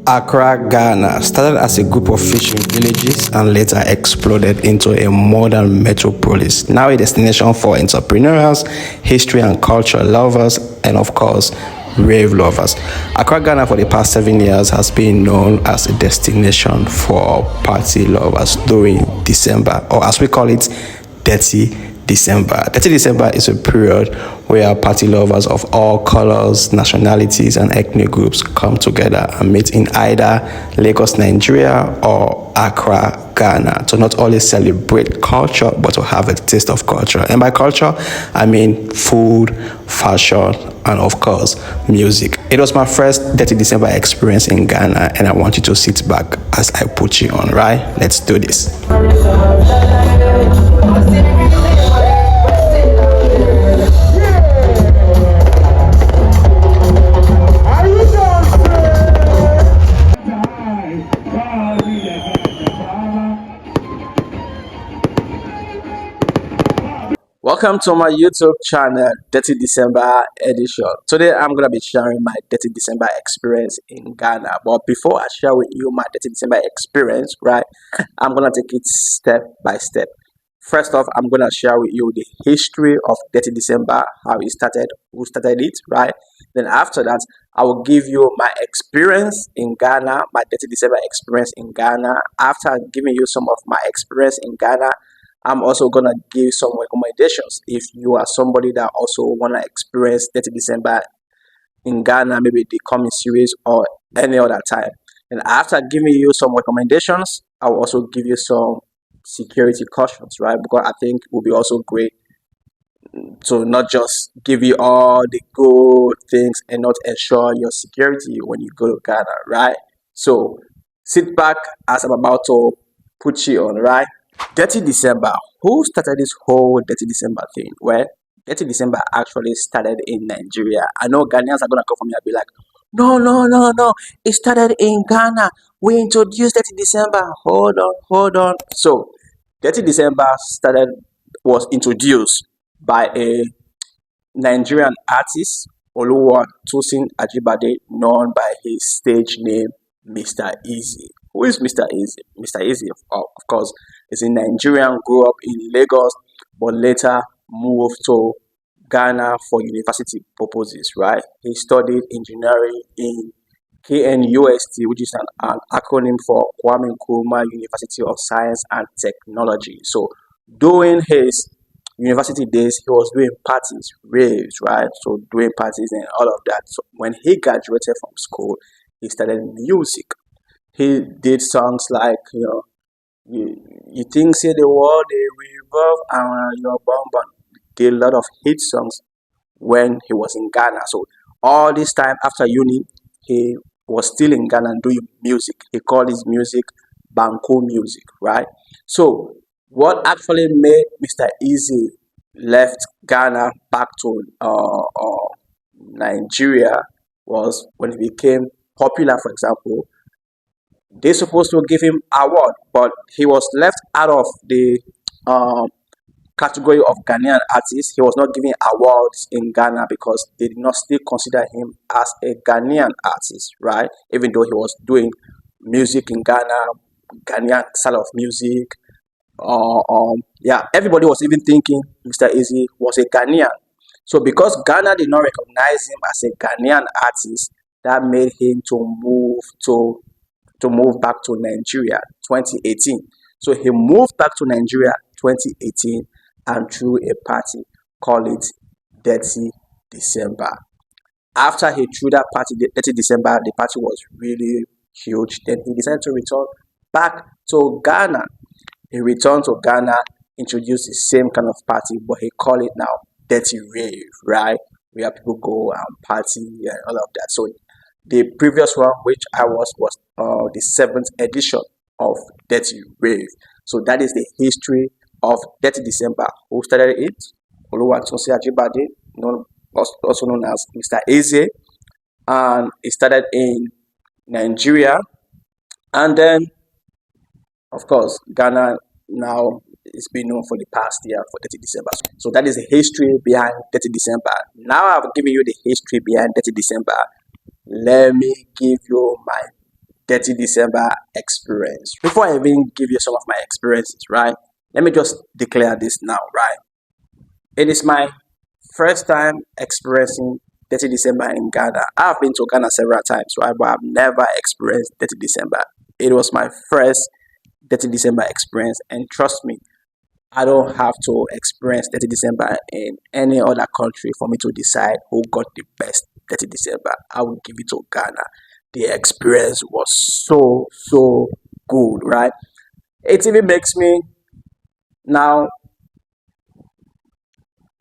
Accra, Ghana started as a group of fishing villages and later exploded into a modern metropolis, now a destination for entrepreneurs, history and culture lovers, and of course, rave lovers. Accra, Ghana for the past 7 years has been known as a destination for party lovers during December, or as we call it, Dettey December. Dettey December is a period where party lovers of all colors, nationalities, and ethnic groups come together and meet in either Lagos, Nigeria, or Accra, Ghana, to not only celebrate culture but to have a taste of culture. And by culture, I mean food, fashion, and of course, music. It was my first Dettey December experience in Ghana, and I want you to sit back as I put you on, right? Let's do this. Welcome to my YouTube channel, Detty December edition. Today I'm gonna be sharing my Detty December experience in Ghana. But before I share with you my Detty December experience, right, I'm gonna take it step by step. First off, I'm gonna share with you the history of Detty December, how it started, who started it, right? Then after that, I will give you my experience in Ghana, my Detty December experience in Ghana. After giving you some of my experience in Ghana, I'm also gonna give some recommendations if you are somebody that also wanna experience Detty December in Ghana, maybe the coming series or any other time. And after giving you some recommendations, I will also give you some security cautions, right? Because I think it will be also great to not just give you all the good things and not ensure your security when you go to Ghana, right? So sit back as I'm about to put you on, right? Detty December. Who started this whole Detty December thing? Well, Detty December actually started in Nigeria. I know Ghanaians are gonna come from here and be like, no, no, no, no. It started in Ghana. We introduced Detty December. Hold on. So, Detty December was introduced by a Nigerian artist, Oluwatosin Ajibade, known by his stage name, Mr. Easy. Who is Mr. Easy? Mr. Easy, of course, is a Nigerian, grew up in Lagos, but later moved to Ghana for university purposes, right? He studied engineering in KNUST, which is an acronym for Kwame Nkrumah University of Science and Technology. So, during his university days, he was doing parties, raves, right? So, doing parties and all of that. So, when he graduated from school, he started music. He did songs like, you think say the world they revolve around your bum bum. Did a lot of hit songs when he was in Ghana. So all this time after uni, he was still in Ghana doing music. He called his music Banco music, right? So what actually made Mr. Easy left Ghana back to Nigeria was when he became popular. For example, they're supposed to give him award, but he was left out of the um, category of Ghanaian artists. He was not given awards in Ghana because they did not still consider him as a Ghanaian artist, right? Even though he was doing music in Ghana, Ghanaian style of music. Yeah, everybody was even thinking Mr. Easy was a Ghanaian. So because Ghana did not recognize him as a Ghanaian artist, that made him to move back to Nigeria 2018. So he moved back to Nigeria 2018 and threw a party, call it Detty December. After he threw that party, Detty December, the party was really huge. Then he decided to return back to Ghana. He returned to Ghana, introduced the same kind of party, but he called it now Detty Rave, right? Where people go and party and all of that. So the previous one, which I was the 7th edition of Detty Rave. So that is the history of Detty December. Who started it? Oluwatosin Ajibade, also known as Mr. Eze, and it started in Nigeria, and then Of course, Ghana now is being known for the past year for Detty December. So that is the history behind Detty December. Now I've given you the history behind Detty December. Let me give you my Detty December experience. Before I even give you some of my experiences, right? Let me just declare this now, right? It is my first time experiencing Detty December in Ghana. I've been to Ghana several times, right? But I've never experienced Detty December. It was my first Detty December experience, and trust me, I don't have to experience Detty December in any other country for me to decide who got the best Detty December. I will give it to Ghana. The experience was so good, right? It even makes me now,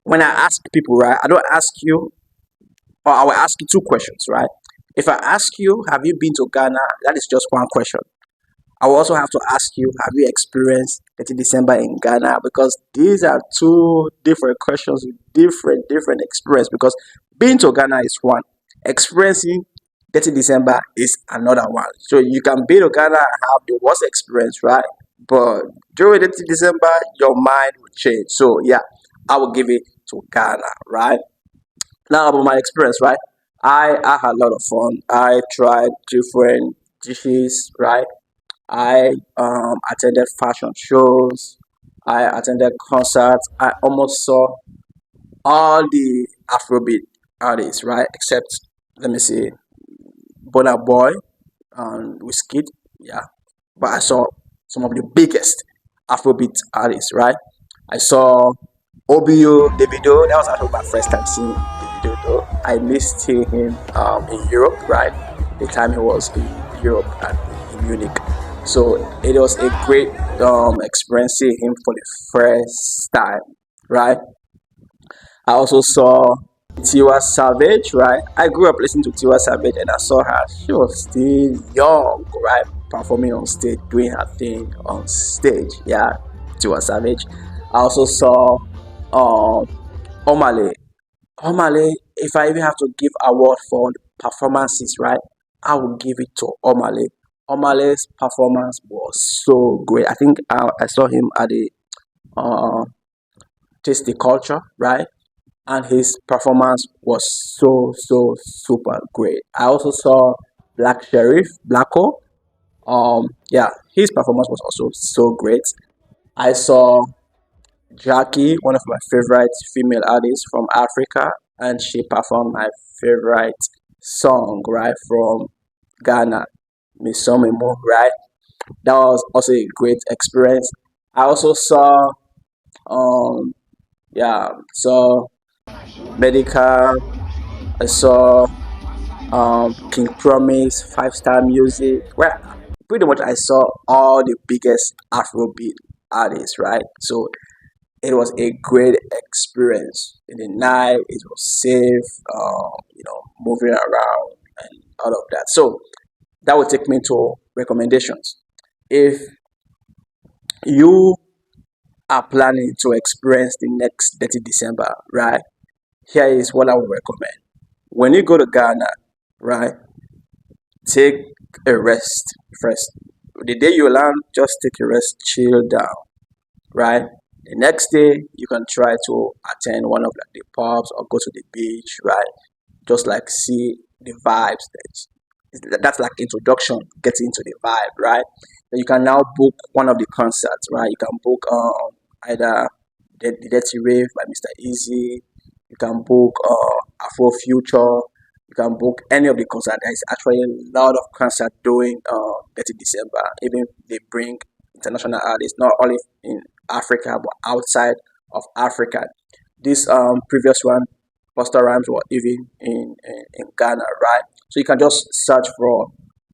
when I ask people, right? I don't ask you, or I will ask you two questions, right? If I ask you, have you been to Ghana? That is just one question. I will also have to ask you, have you experienced 30 December in Ghana? Because these are two different questions with different experience. Because being to Ghana is one, experiencing 30 December is another one. So you can be to Ghana and have the worst experience, right? But during 30 December, your mind will change. So yeah, I will give it to Ghana, right? Now about my experience, right? I had a lot of fun. I tried different dishes, right? I attended fashion shows. I attended concerts. I almost saw all the Afrobeat artists, right? Except, let me see, Burna Boy and Whiskey. Yeah, but I saw some of the biggest Afrobeat artists, right? I saw Obio, Davido. That was actually my first time seeing Davido, though. I missed seeing him in Europe, right? The time he was in Europe and in Munich. So it was a great experience seeing him for the first time, right? I also saw Tiwa Savage, right? I grew up listening to Tiwa Savage and I saw her. She was still young, right? Performing on stage, doing her thing on stage. Yeah, Tiwa Savage. I also saw um Omale. Omale, if I even have to give award for performances, right? I will give it to Omale. Omale's performance was so great. I think I saw him at the uh, Taste the Culture, right? And his performance was so super great. I also saw Black Sheriff Blacko. Yeah, his performance was also so great. I saw Jackie, one of my favorite female artists from Africa, and she performed my favorite song, right, from Ghana, Miss Somimo, right? That was also a great experience. I also saw, um, yeah, saw Medical. I saw King Promise, Five Star Music. Well, pretty much I saw all the biggest Afrobeat artists, right? So it was a great experience. In the night, it was safe, moving around and all of that. So that would take me to recommendations. If you are planning to experience the next Detty December, right? Here is what I would recommend. When you go to Ghana, right, take a rest first. The day you land, just take a rest, chill down, right? The next day, you can try to attend one of like the pubs or go to the beach, right? Just like see the vibes. That's like introduction, getting into the vibe, right? Then you can now book one of the concerts, right? You can book either the Dirty Rave by Mr. Easy. You can book Afro Future. You can book any of the concerts. There's actually a lot of concerts doing 30 December. Even they bring international artists, not only in Africa but outside of Africa. This previous one, Buster Rhymes, were even in Ghana, right? So you can just search for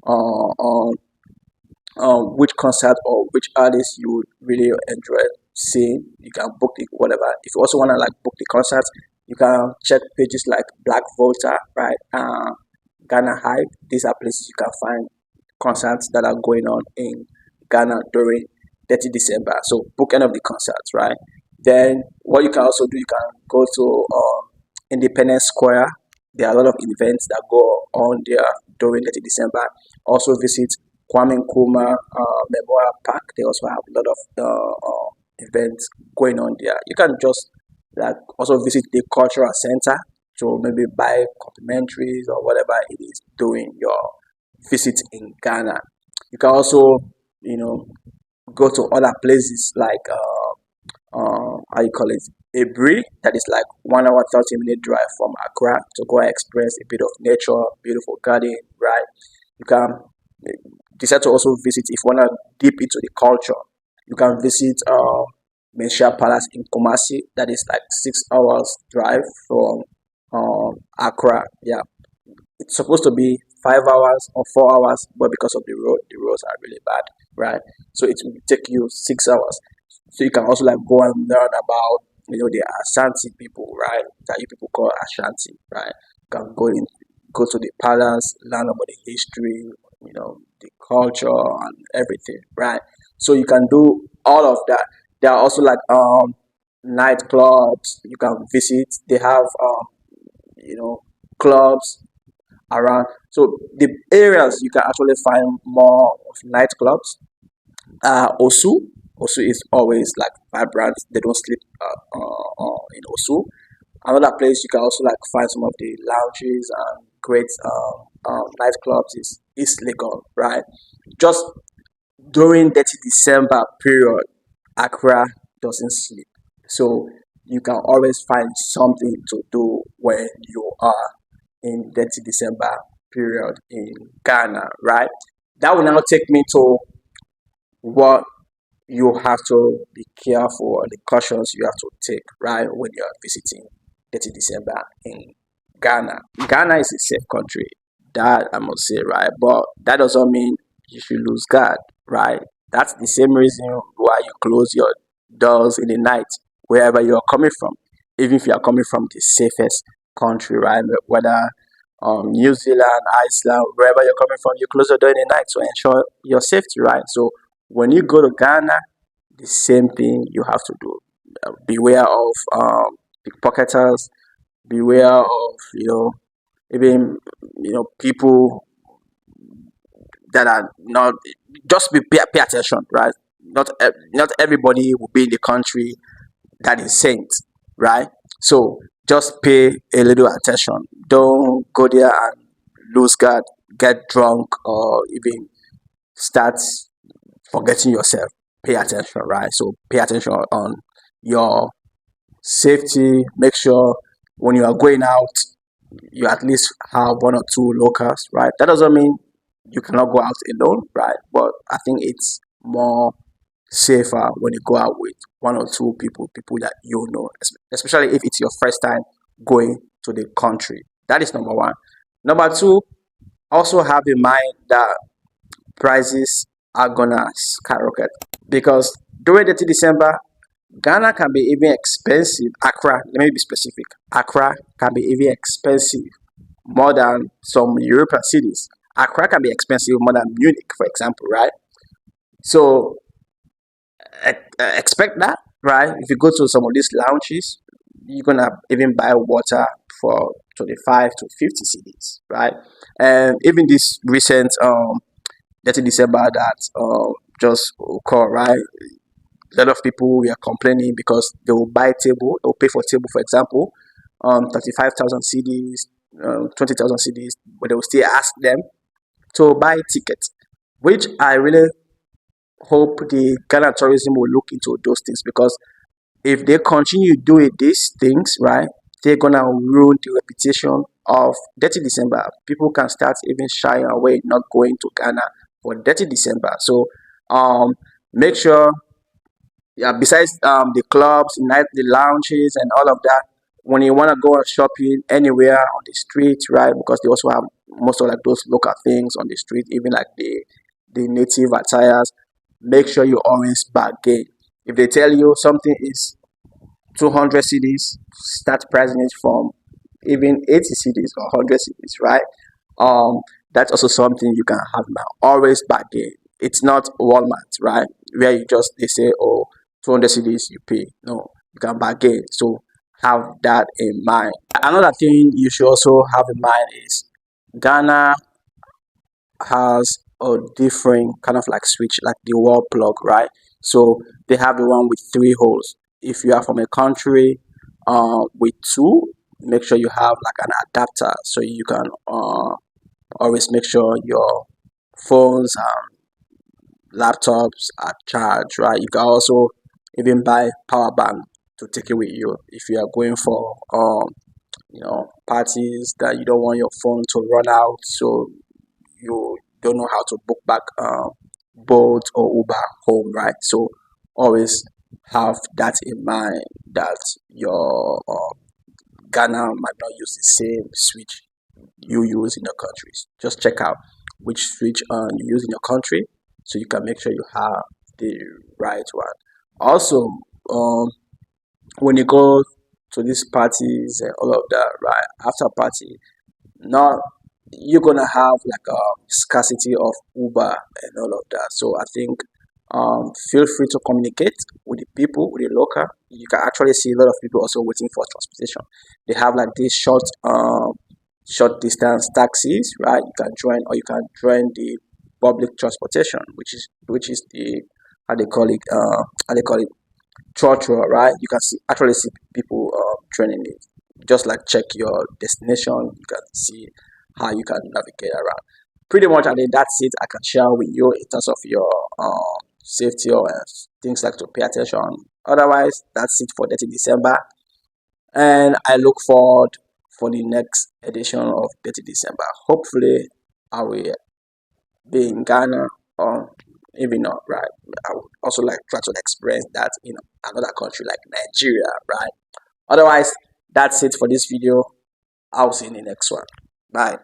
uh, um, which concert or which artist you would really enjoy seeing. You can book the whatever. If you also want to like book the concert, you can check pages like Black Volta, right? Ghana Hype. These are places you can find concerts that are going on in Ghana during 30 December. So book any of the concerts, right? Then what you can also do, you can go to Independence Square. There are a lot of events that go on there during 30 December. Also visit Kwame Nkrumah Memorial Park. They also have a lot of events going on there. You can just like also visit the cultural center to maybe buy complimentaries or whatever it is during your visit in Ghana. You can also, you know, go to other places like how you call it, a breed that is like 1 hour 30 minute drive from Accra to go and express a bit of nature, beautiful garden, right? You can decide to also visit if you wanna deep into the culture. You can visit Menchia Palace in Kumasi, that is like 6 hours drive from Accra. Yeah, it's supposed to be 5 hours or 4 hours, but because of the roads are really bad, right? So it will take you 6 hours. So you can also like go and learn about the Ashanti people, right? That you people call Ashanti, right? You can go to the palace, learn about the history, the culture and everything, right? So you can do all of that. There are also like nightclubs you can visit. They have you know clubs around. So the areas you can actually find more of nightclubs. Osu, Osu is always like vibrant. They don't sleep in Osu. Another place you can also like find some of the lounges and great nightclubs is East Legon, right? Just during Detty December period, Accra doesn't sleep. So you can always find something to do when you are in Detty December period in Ghana, right? That will now take me to what you have to be careful, the cautions you have to take, right, when you are visiting Detty December in Ghana. Ghana is a safe country, that I must say, right? But that doesn't mean you should lose guard, right? That's the same reason why you close your doors in the night, wherever you are coming from. Even if you are coming from the safest country, right? Whether New Zealand, Iceland, wherever you're coming from, you close your door in the night to ensure your safety, right? So when you go to Ghana, the same thing you have to do. Beware of pickpocketers. Beware of even people that are not. Just pay attention, right? Not everybody will be in the country that is saint, right? So just pay a little attention. Don't go there and lose guard, get drunk, or even start forgetting yourself. Pay attention, right? So pay attention on your safety. Make sure when you are going out, you at least have one or two locals, right? That doesn't mean you cannot go out alone, right? But I think it's more safer when you go out with one or two people that especially if it's your first time going to the country. That is number one. Number two, also have in mind that prices are gonna skyrocket because during the December, Ghana can be even expensive. Accra, let me be specific. Accra can be even expensive more than some European cities. Accra can be expensive more than Munich, for example, right? So expect that, right? If you go to some of these lounges, you're gonna even buy water for 25 to 50 cedis, right? And even this recent Detty December that just occurred, right? A lot of people were complaining because they will buy table, they will pay for table, for example, 35,000 CDs, 20,000 CDs, but they will still ask them to buy tickets, which I really hope the Ghana tourism will look into those things because if they continue doing these things, right, they're gonna ruin the reputation of Detty December. People can start even shying away, not going to Ghana for Detty December. So make sure, yeah, besides the clubs, the lounges and all of that, when you want to go shopping anywhere on the street, right? Because they also have most of like those local things on the street, even like the native attires. Make sure you always bargain. If they tell you something is 200 CDs, start pricing it from even 80 CDs or 100 CDs, right? Um, that's also something you can have now. Always bargain. It's not Walmart, right? Where you just they say, oh, 200 CDs you pay. No, you can bargain. So have that in mind. Another thing you should also have in mind is Ghana has or different kind of like switch, like the wall plug, right? So they have the one with 3 holes. If you are from a country with 2, make sure you have like an adapter so you can always make sure your phones and laptops are charged, right? You can also even buy power bank to take it with you if you are going for parties that you don't want your phone to run out, so you don't know how to book back Bolt or Uber home, right? So always have that in mind, that your Ghana might not use the same switch you use in your countries. Just check out which switch you use in your country so you can make sure you have the right one. Also, um, when you go to these parties and all of that, right? After party, now you're gonna have like a scarcity of Uber and all of that. So I think feel free to communicate with the people, with the local. You can actually see a lot of people also waiting for transportation. They have like these short distance taxis, right? You can join, or you can join the public transportation, which is the how they call it church, right? You can actually see people training it. Just like check your destination, you can see how you can navigate around. Pretty much, I think that's it. I can share with you in terms of your safety or things like to pay attention. Otherwise, that's it for Dettey December, and I look forward for the next edition of Dettey December. Hopefully, I will be in Ghana or even not, right? I would also like try to experience that in another country like Nigeria, right? Otherwise, that's it for this video. I'll see you in the next one. Bye.